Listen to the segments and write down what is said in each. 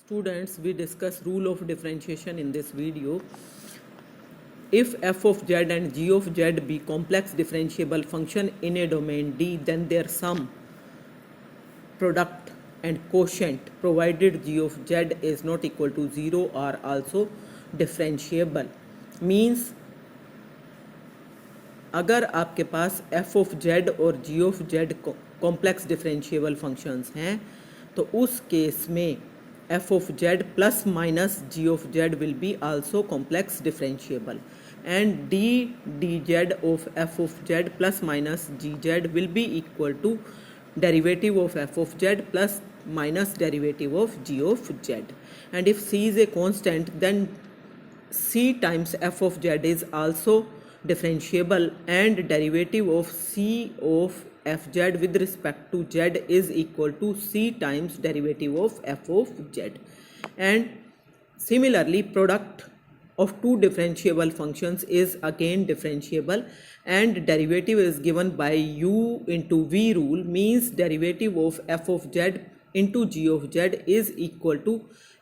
Students, we discuss rule of differentiation in this video. If f of z and g of z be complex differentiable function in a domain D, then their sum, product and quotient provided g of z is not equal to 0 are also differentiable. Means अगर आपके पास f of z और g of z complex differentiable functions हैं तो उस case में f of z plus minus g of z will be also complex differentiable and d dz of f of z plus minus gz will be equal to derivative of f of z plus minus derivative of g of z. And if c is a constant, then c times f of z is also differentiable and derivative of c of fz with respect to z is equal to c times derivative of f of z. And similarly, product of two differentiable functions is again differentiable and derivative is given by u into v rule, means derivative of f of z into g of z is equal to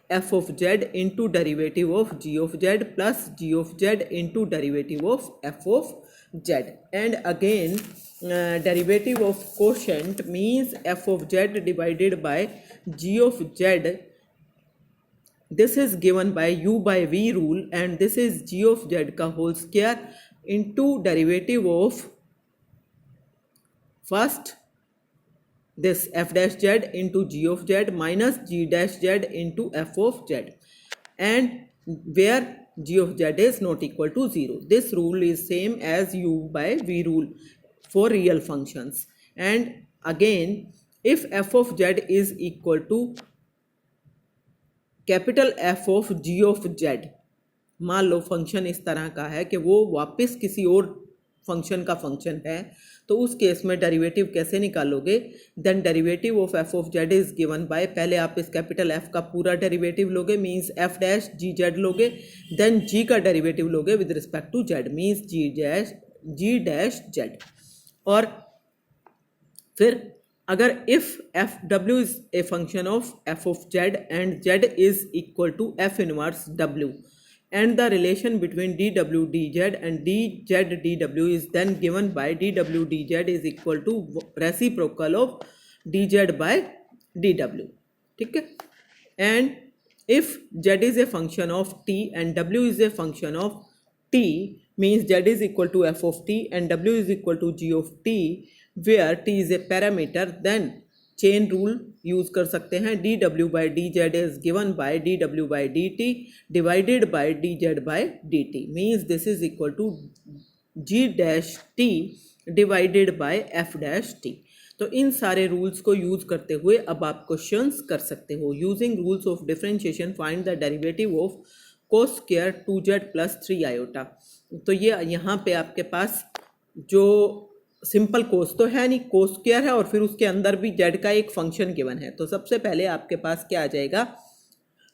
f of z into derivative of g of z plus g of z into derivative of f of z. And again derivative of quotient means f of z divided by g of z. This is given by u by v rule and this is g of z का whole square into derivative of first this f dash z into g of z minus g dash z into f of z, and where g of z is not equal to 0. This rule is same as u by v rule for real functions. And again, if f of z is equal to capital f of g of z, मान लो function इस तरह का है कि वो वापस किसी और फंक्शन का फंक्शन है, तो उस केस में डेरिवेटिव कैसे निकालोगे? Then derivative of f of z is given by, पहले आप इस कैपिटल f का पूरा डेरिवेटिव लोगे means f dash g z लोगे, देन g का डेरिवेटिव लोगे with respect to z means g dash z. और फिर अगर if f w is a function of f of z and z is equal to f inverse w, and the relation between dw dz and dz dw is then given by dw dz is equal to reciprocal of dz by dw. ठीक है. And if z is a function of t and w is a function of t, means z is equal to f of t and w is equal to g of t, where t is a parameter, then chain rule use कर सकते हैं. dw by dz is given by dw by dt divided by dz by dt, means this is equal to g dash t divided by f dash t. तो इन सारे rules को use करते हुए अब आप क्वेश्चंस कर सकते हो. Using rules of differentiation find the derivative of cos square 2z plus 3 iota. तो ये यहाँ पे आपके पास जो सिंपल कोस तो है नहीं, कोस स्क्वायर है और फिर उसके अंदर भी z का एक फंक्शन गिवन है. तो सबसे पहले आपके पास क्या आ जाएगा?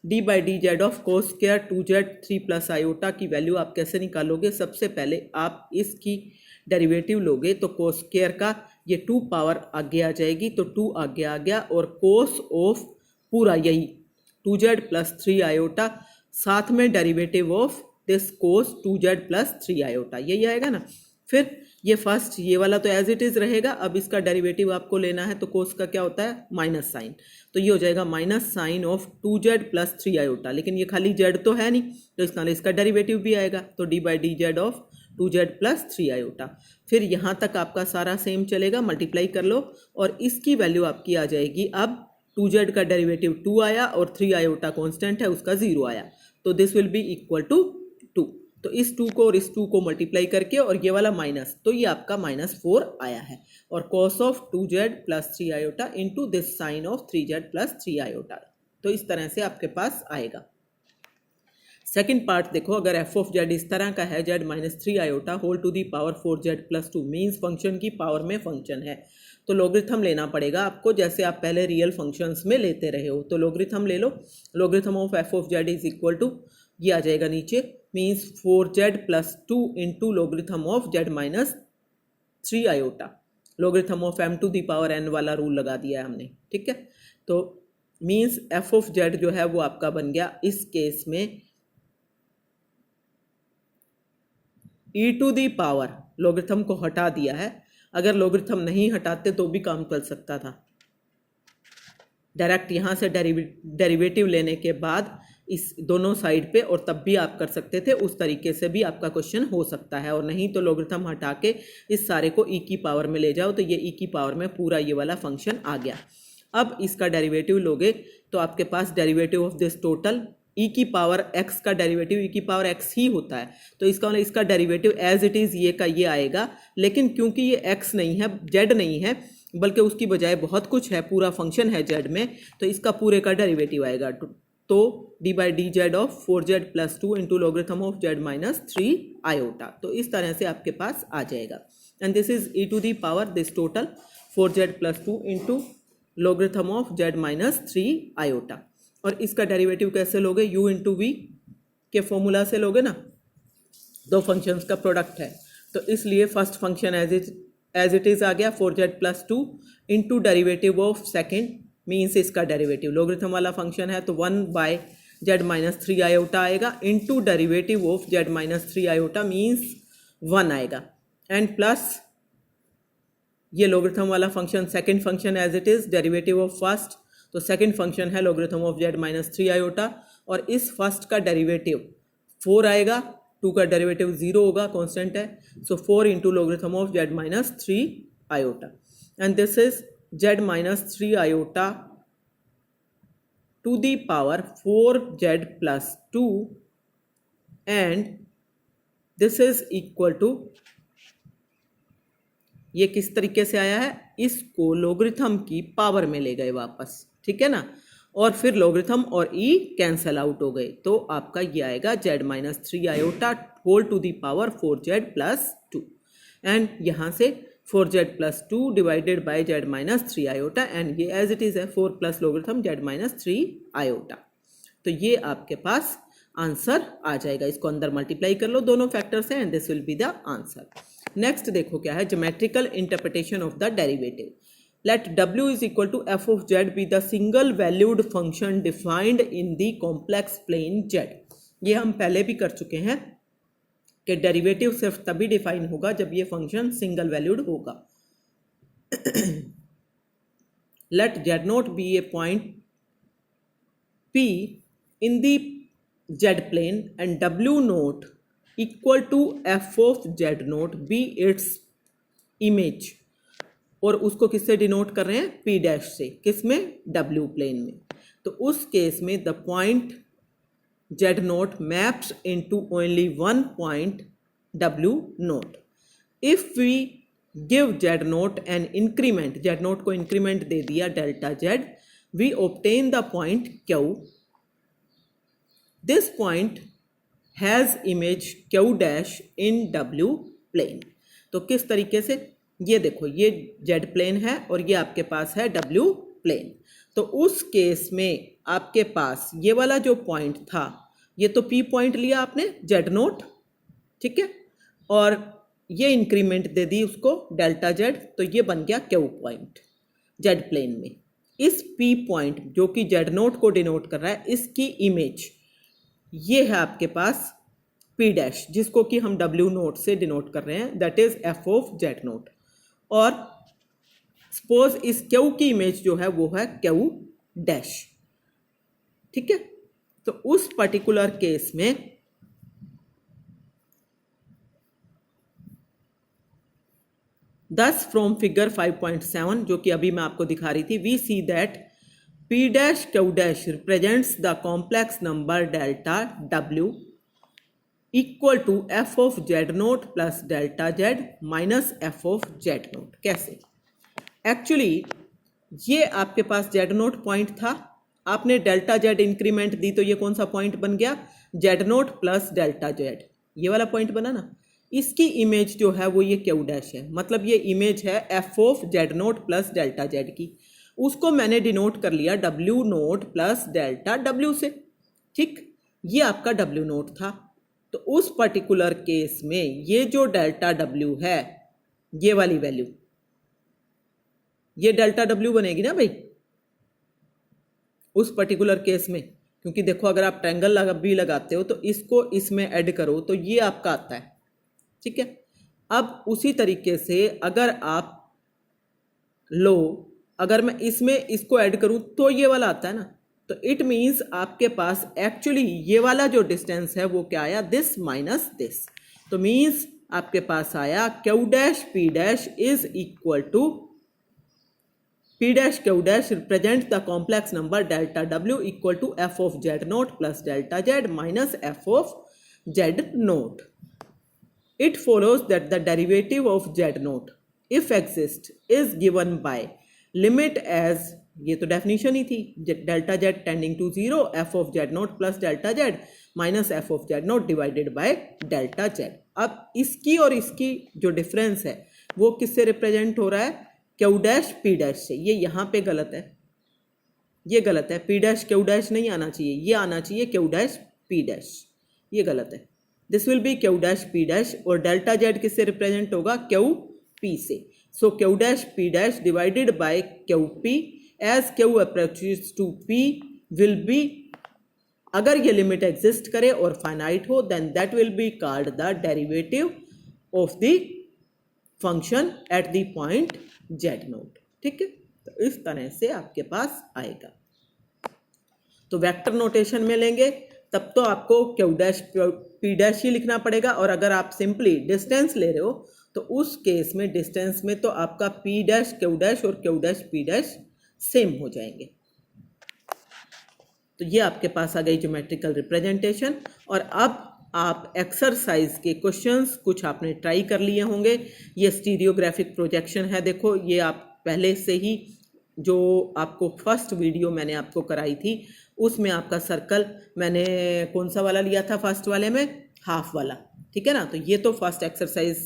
d by d z of cos square 2z 3 plus iota की वैल्यू आप कैसे निकालोगे? सबसे पहले आप इसकी डेरिवेटिव लोगे तो कोस स्क्वायर का ये 2 पावर आगे आ जाएगी, तो 2 आगे आ गया और कोस ऑफ पूरा यही 2z प्लस 3 आयोटा, साथ में derivative of this cos 2z plus 3 iota, यही आएगा ना. फिर ये फर्स्ट ये वाला तो एज इट इज रहेगा. अब इसका डेरिवेटिव आपको लेना है तो कोस का क्या होता है? Minus sine. तो ये हो जाएगा minus sine of 2z plus 3 iota, लेकिन ये खाली z तो है नहीं तो इसका डेरिवेटिव भी आएगा. तो d by d z of 2z plus 3 iota. फिर यहाँ तक आपका सारा सेम चलेगा, मल्टीप्लाई कर लो और इसकी वैल्यू आपकी आ जाएगी. अब 2z का डेरिवेटिव 2 आया और 3 आयोटा कॉन्स्टेंट है उसका 0 आया, तो this will be equal to 2. तो इस 2 को और इस 2 को मल्टीप्लाई करके और ये वाला माइनस, तो ये आपका -4 आया है. और cos of 2z plus 3 iota into this sine of 3z plus 3 iota. तो इस तरह से आपके पास आएगा. सेकेंड पार्ट देखो, अगर f ऑफ z इस तरह का है z minus 3 iota whole to the power 4z plus 2, means function की पावर में फंक्शन है, तो लॉगरिथम लेना पड़ेगा आपको जैसे आप पहले रियल फंक्शंस में लेते रहे हो. तो लॉगरिथम ले लो. Logarithm of f of z is equal to, ये आ जाएगा नीचे, means 4z plus 2 into logarithm of z minus 3 iota. Logarithm of m to the power n वाला रूल लगा दिया है हमने. ठीक है. तो मीन्स एफ ऑफ जेड जो है वो आपका बन गया इस केस में ई टू दी पावर, लॉगरिथम को हटा दिया है, अगर लॉगरिथम नहीं हटाते तो भी काम चल सकता था, डायरेक्ट यहाँ से डेरिवेटिव लेने के बाद इस दोनों साइड पे, और तब भी आप कर सकते थे, उस तरीके से भी आपका क्वेश्चन हो सकता है। और नहीं तो लॉगरिथम हटा के इस सारे को ई की पावर में ले जाओ तो ये ई की पावर में पूरा ये वाला फंक्शन आ गया। अब इसका डेरिवेटिव लोगे तो आपके पास डेरिवेटिव ऑफ दिस टोटल ई की पावर एक्स का डेरिवेटिव ई की पावर एक्स ही होता है, तो इसका मतलब इसका डेरिवेटिव एज इट इज़ ये का ये आएगा, लेकिन क्योंकि ये एक्स नहीं है, जेड नहीं है, बल्कि उसकी बजाय बहुत कुछ है, पूरा फंक्शन है जेड में, तो इसका पूरे का डेरिवेटिव आएगा। तो d by d z of 4z plus 2 into logarithm of Z minus 3 iota. तो इस तरह से आपके पास आ जाएगा। And this is e to the power this total 4z plus 2 into logarithm of Z minus 3 iota. और इसका डेरिवेटिव कैसे लोगे? u इंटू वी के फॉर्मूला से लोगे ना, दो फंक्शंस का प्रोडक्ट है, तो इसलिए first function as it is आ गया 4z plus 2 into derivative of second, means इसका डेरिवेटिव लॉगरिथम वाला फंक्शन है तो 1 बाय जेड माइनस 3 आयोटा आएगा, into derivative of Z minus 3 iota means 1 आएगा, एंड प्लस ये लॉगरिथम वाला function second function as it is derivative of first, तो second function है logarithm of Z minus 3 iota, और इस फर्स्ट का derivative 4 आएगा, 2 का डेरिवेटिव 0 होगा, कांस्टेंट है, so 4 into logarithm of Z minus 3 iota, and this is z minus 3 iota to the power 4z plus 2, and this is equal to, ये किस तरीके से आया है, इसको लॉगरिथम की पावर में ले गए वापस, ठीक है ना, और फिर लॉगरिथम और ई कैंसल आउट हो गए, तो आपका ये आएगा z minus 3 iota whole to the power 4z plus 2, and यहाँ से 4z plus 2 divided by Z minus 3 iota, and ये एज इट इज़ है 4 plus logarithm z minus 3 iota. तो ये आपके पास आंसर आ जाएगा, इसको अंदर मल्टीप्लाई कर लो दोनों फैक्टर से, and this will be the answer. Next देखो क्या है, geometrical interpretation of the derivative. Let w is equal to f of z be the single valued function defined in the complex plane z. ये हम पहले भी कर चुके हैं कि डेरिवेटिव सिर्फ तभी डिफाइन होगा जब ये फंक्शन सिंगल वैल्यूड होगा। Let z naught be a point p in the z plane and w naught equal to f of z naught be its image, और उसको किससे डिनोट कर रहे हैं? p डैश से, किसमें? w प्लेन में। तो उस केस में the point z naught maps into only one point w naught. If we give z naught an increment, z naught को इंक्रीमेंट दे दिया delta z, we obtain the point q. This point has image q dash in w plane. तो किस तरीके से? ये देखो, ये z प्लेन है और ये आपके पास है w प्लेन। तो उस केस में आपके पास ये वाला जो पॉइंट था, ये तो p पॉइंट लिया आपने z नोट, ठीक है, और ये इंक्रीमेंट दे दी उसको डेल्टा z, तो ये बन गया q पॉइंट z प्लेन में। इस p पॉइंट जो कि z नोट को डिनोट कर रहा है, इसकी इमेज ये है आपके पास p डैश, जिसको कि हम w नोट से डिनोट कर रहे हैं, that is f of z note. और सपोज इस q की इमेज जो है वो है q डैश, ठीक है। तो उस पर्टिकुलर केस में thus from figure 5.7 जो कि अभी मैं आपको दिखा रही थी, we see that p dash q dash represents the complex number delta w equal to f of z naught plus delta z minus f of z naught। कैसे? एक्चुअली ये आपके पास z नोट पॉइंट था, आपने delta z increment दी तो ये कौन सा point बन गया? z note plus delta z, ये वाला पॉइंट बना ना। इसकी इमेज जो है वो ये q डैश है, मतलब ये इमेज है f of z note plus delta z की। उसको मैंने डिनोट कर लिया w note plus delta w से, ठीक, ये आपका w नोट था। तो उस पर्टिकुलर केस में ये जो डेल्टा w है, ये वाली वैल्यू, ये डेल्टा w बनेगी ना भाई, उस पर्टिकुलर केस में, क्योंकि देखो अगर आप ट्रायंगल भी लगाते हो तो इसको इसमें ऐड करो तो ये आपका आता है, ठीक है। अब उसी तरीके से अगर आप लो, अगर मैं इसमें इसको ऐड करूं तो ये वाला आता है ना, तो इट मीन्स आपके पास एक्चुअली ये वाला जो डिस्टेंस है वो क्या आया, दिस माइनस दिस। तो मीन्स आपके पास आया q dash P dash is equal to p dash q dash represent the complex number delta डब्ल्यू equal to f of z naught plus delta z minus f of z naught. It follows that the derivative of z naught, if exist, is given by limit as, ये तो definition ही थी, delta z tending to 0 f of z naught plus delta z minus f of z naught divided by delta z. अब इसकी और इसकी जो difference है वो किससे रिप्रेजेंट हो रहा है, क्यू डैश पी डैश से। ये यहाँ पे गलत है, ये गलत है, पी डैश क्यू डैश नहीं आना चाहिए, ये आना चाहिए क्यू डैश पी डैश, ये गलत है। This will be Q dash P dash, और डेल्टा जेड किससे रिप्रेजेंट होगा, क्यू पी से। So Q dash P dash divided by Q P as Q approaches to P will be, अगर ये limit exist करे और फाइनाइट हो then that will be called the derivative of the function at the point Z naught, ठीक है। तो इस तरह से आपके पास आएगा। तो वेक्टर नोटेशन में लेंगे तब तो आपको क्यू डैश पी डैश ही लिखना पड़ेगा, और अगर आप सिंपली डिस्टेंस ले रहे हो तो उस केस में डिस्टेंस में तो आपका पी डैश क्यू डैश और Q dash P dash same हो जाएंगे। तो ये आपके पास आ गई ज्योमेट्रिकल रिप्रेजेंटेशन। और अब आप एक्सरसाइज के क्वेश्चंस कुछ आपने ट्राई कर लिए होंगे। ये स्टीरियोग्राफिक प्रोजेक्शन है, देखो ये आप पहले से ही जो आपको फर्स्ट वीडियो मैंने आपको कराई थी उसमें आपका सर्कल मैंने कौन सा वाला लिया था, फर्स्ट वाले में हाफ वाला, ठीक है ना। तो ये तो फर्स्ट एक्सरसाइज,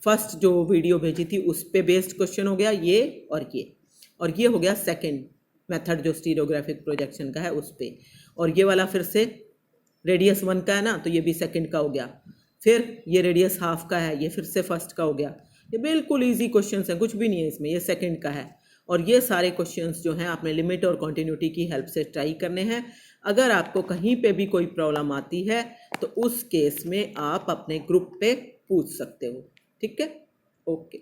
फर्स्ट जो वीडियो भेजी थी उस पे बेस्ड क्वेश्चन हो गया ये, और ये हो गया सेकंड मेथड जो स्टीरियोग्राफिक प्रोजेक्शन का है उस पे। और ये वाला फिर से रेडियस 1 का है ना, तो ये भी सेकंड का हो गया। फिर ये रेडियस हाफ का है, ये फिर से फर्स्ट का हो गया। ये बिल्कुल ईजी क्वेश्चन है, कुछ भी नहीं है इसमें, ये सेकंड का है। और ये सारे क्वेश्चंस जो हैं आपने लिमिट और कॉन्टिन्यूटी की हेल्प से ट्राई करने हैं। अगर आपको कहीं पे भी कोई प्रॉब्लम आती है तो उस केस में आप अपने ग्रुप पे पूछ सकते हो, ठीक है। ओके।